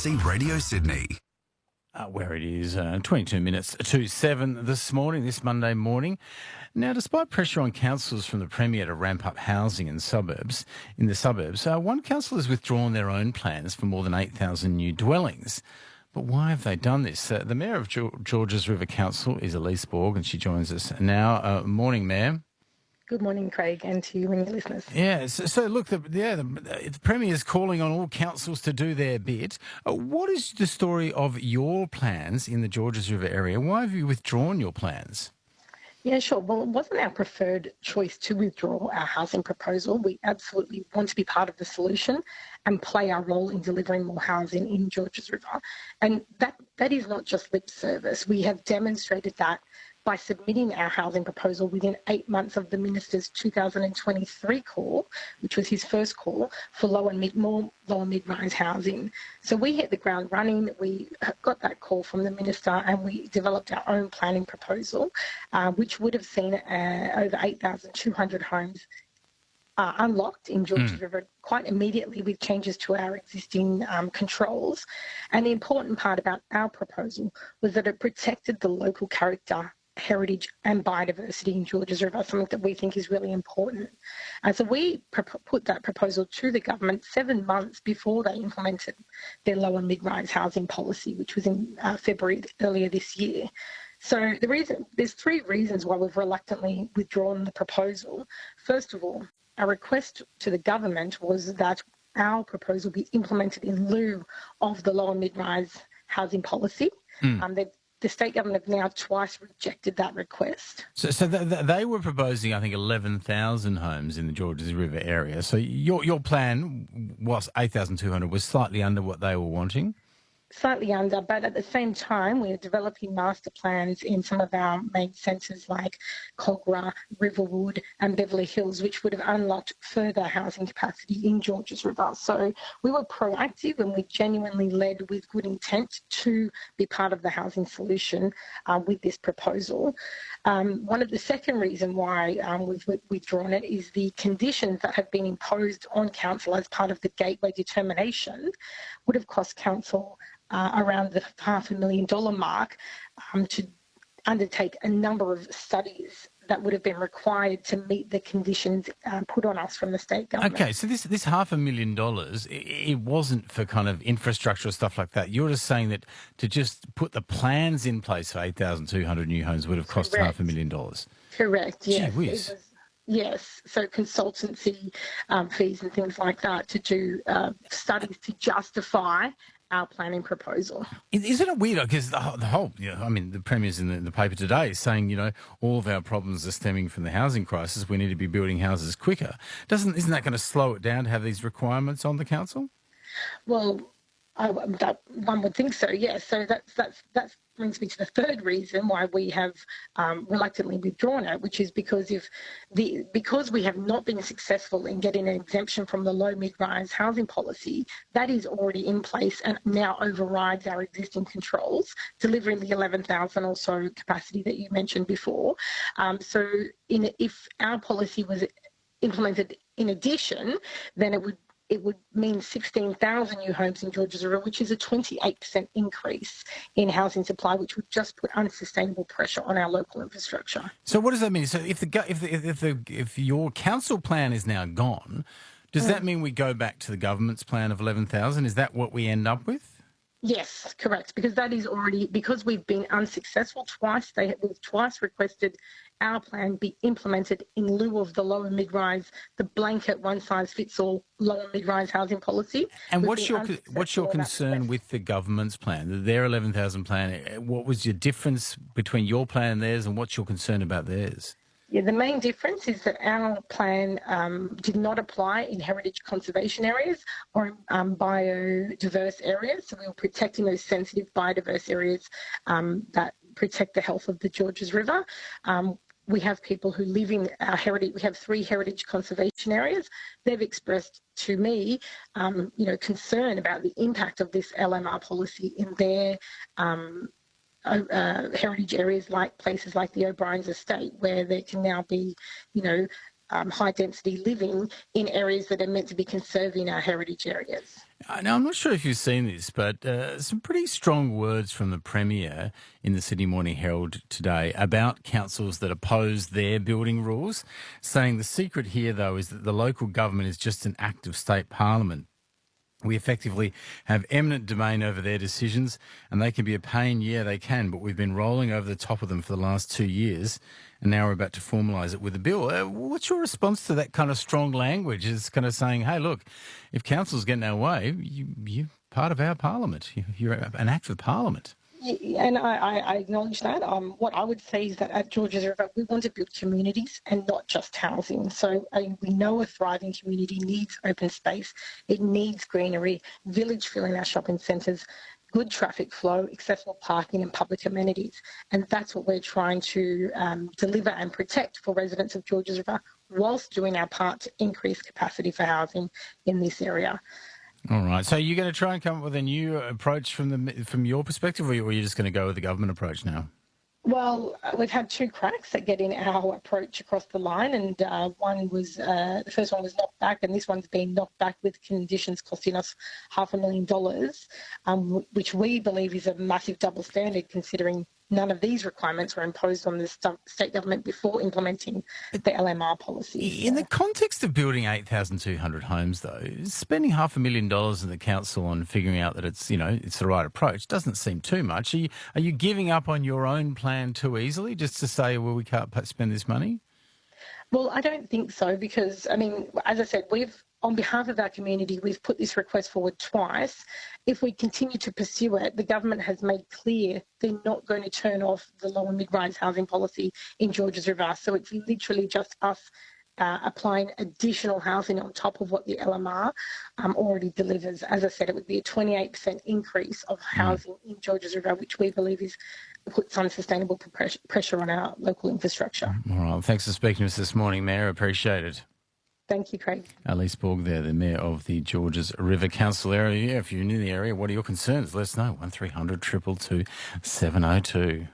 ABC Radio Sydney. Where it is 22 minutes to 7 this Monday morning. Now, despite pressure on councils from the Premier to ramp up housing in the suburbs, one council has withdrawn their own plans for more than 8,000 new dwellings. But why have they done this? The Mayor of Georges River Council is Elise Borg, and she joins us now. Morning, Mayor. Good morning, Craig, and to you and your listeners. Yeah, so look, the Premier is calling on all councils to do their bit. What is the story of your plans in the Georges River area? Why have you withdrawn your plans? Yeah, sure. Well, it wasn't our preferred choice to withdraw our housing proposal. We absolutely want to be part of the solution and play our role in delivering more housing in Georges River. And that is not just lip service. We have demonstrated that by submitting our housing proposal within 8 months of the Minister's 2023 call, which was his first call for low and mid-rise housing. So we hit the ground running. We got that call from the Minister and we developed our own planning proposal, which would have seen over 8,200 homes unlocked in Georges River quite immediately with changes to our existing controls. And the important part about our proposal was that it protected the local character, heritage and biodiversity in Georges River, something that we think is really important. And so we put that proposal to the government 7 months before they implemented their low and mid-rise housing policy, which was in February earlier this year. So there's 3 reasons why we've reluctantly withdrawn the proposal. First of all, our request to the government was that our proposal be implemented in lieu of the low and mid-rise housing policy. The state government have now twice rejected that request. So they were proposing, I think, 11,000 homes in the Georges River area. So your plan was 8,200, was slightly under what they were wanting? Slightly under, but at the same time, we are developing master plans in some of our main centres like Cogra, Riverwood and Beverly Hills, which would have unlocked further housing capacity in Georges River. So we were proactive and we genuinely led with good intent to be part of the housing solution with this proposal. One of the second reasons why we've withdrawn it is the conditions that have been imposed on council as part of the gateway determination would have cost council around the $500,000 mark to undertake a number of studies that would have been required to meet the conditions put on us from the state government. Okay, so this $500,000, it wasn't for kind of infrastructure or stuff like that. You're just saying that to just put the plans in place for 8,200 new homes would have cost $500,000. Correct, yes. Gee whiz. Yes, so consultancy fees and things like that to do studies to justify our planning proposal. Isn't it weird? Because the whole, the Premier's in the paper today saying, all of our problems are stemming from the housing crisis. We need to be building houses quicker. Isn't that going to slow it down to have these requirements on the council? Well, one would think so, yes. So that brings me to the third reason why we have reluctantly withdrawn it, which is because we have not been successful in getting an exemption from the low mid-rise housing policy that is already in place and now overrides our existing controls, delivering the 11,000 or so capacity that you mentioned before. So if our policy was implemented in addition, then it would mean 16,000 new homes in Georges River, which is a 28% increase in housing supply, which would just put unsustainable pressure on our local infrastructure. So what does that mean? So if your council plan is now gone, does that mean we go back to the government's plan of 11,000? Is that what we end up with? Yes, correct, because that is already, because we've been unsuccessful twice, we've twice requested our plan be implemented in lieu of the low and mid-rise, the blanket one-size-fits-all low and mid-rise housing policy. And what's your concern with the government's plan, their 11,000 plan? What was your difference between your plan and theirs, and what's your concern about theirs? Yeah, the main difference is that our plan did not apply in heritage conservation areas or biodiverse areas. So we were protecting those sensitive biodiverse areas that protect the health of the Georges River. We have people who live in our heritage. We have 3 heritage conservation areas. They've expressed to me, concern about the impact of this LMR policy in their heritage areas, like places like the O'Brien's estate, where there can now be, high density living in areas that are meant to be conserving our heritage areas. Now, I'm not sure if you've seen this, but some pretty strong words from the Premier in the Sydney Morning Herald today about councils that oppose their building rules, saying the secret here, though, is that the local government is just an act of state parliament. We effectively have eminent domain over their decisions, and they can be a pain. Yeah, they can, but we've been rolling over the top of them for the last 2 years, and now we're about to formalise it with a bill. What's your response to that kind of strong language? It's kind of saying, hey, look, if council's getting our way, you're part of our parliament. You're an act of parliament. Yeah, and I acknowledge that. What I would say is that at Georges River, we want to build communities and not just housing. So we know a thriving community needs open space. It needs greenery, village feel in our shopping centres, good traffic flow, accessible parking and public amenities. And that's what we're trying to deliver and protect for residents of Georges River whilst doing our part to increase capacity for housing in this area. All right. So you're going to try and come up with a new approach from your perspective, or you're just going to go with the government approach now? Well, we've had two cracks at getting our approach across the line, and the first one was knocked back, and this one's been knocked back with conditions costing us $500,000, which we believe is a massive double standard, considering none of these requirements were imposed on the state government before implementing the LMR policy. In the context of building 8,200 homes, though, spending $500,000 in the council on figuring out that it's the right approach doesn't seem too much. Are you giving up on your own plan too easily, just to say, well, we can't spend this money? Well, I don't think so, because, as I said, on behalf of our community, we've put this request forward twice. If we continue to pursue it, the government has made clear they're not going to turn off the low and mid-rise housing policy in Georges River. So it's literally just us applying additional housing on top of what the LMR already delivers. As I said, it would be a 28% increase of housing in Georges River, which we believe puts unsustainable pressure on our local infrastructure. All right. Thanks for speaking to us this morning, Mayor. Appreciate it. Thank you, Craig. Elise Borg there, the Mayor of the Georges River Council area. Yeah, if you're in the area, what are your concerns? Let us know. 1300 222 702.